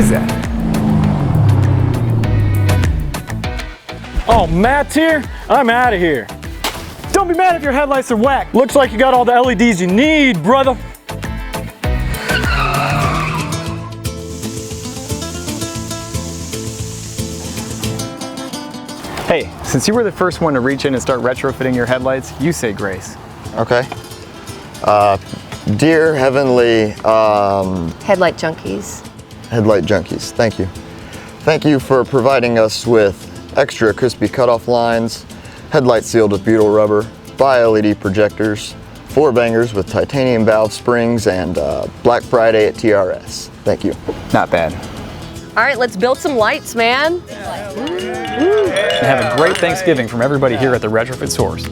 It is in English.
fix that. Oh, Matt's here? I'm out of here. Don't be mad if your headlights are whack. Looks like you got all the LEDs you need, brother. Hey, since you were the first one to reach in and start retrofitting your headlights, you say grace. Okay. Dear Heavenly Headlight junkies. Headlight junkies, thank you. Thank you for providing us with extra crispy cutoff lines, headlight sealed with butyl rubber, bi-LED projectors, 4 bangers with titanium valve springs, and Black Friday at TRS. Thank you. Not bad. All right, let's build some lights, man. And have a great Thanksgiving from everybody here at the Retrofit Source.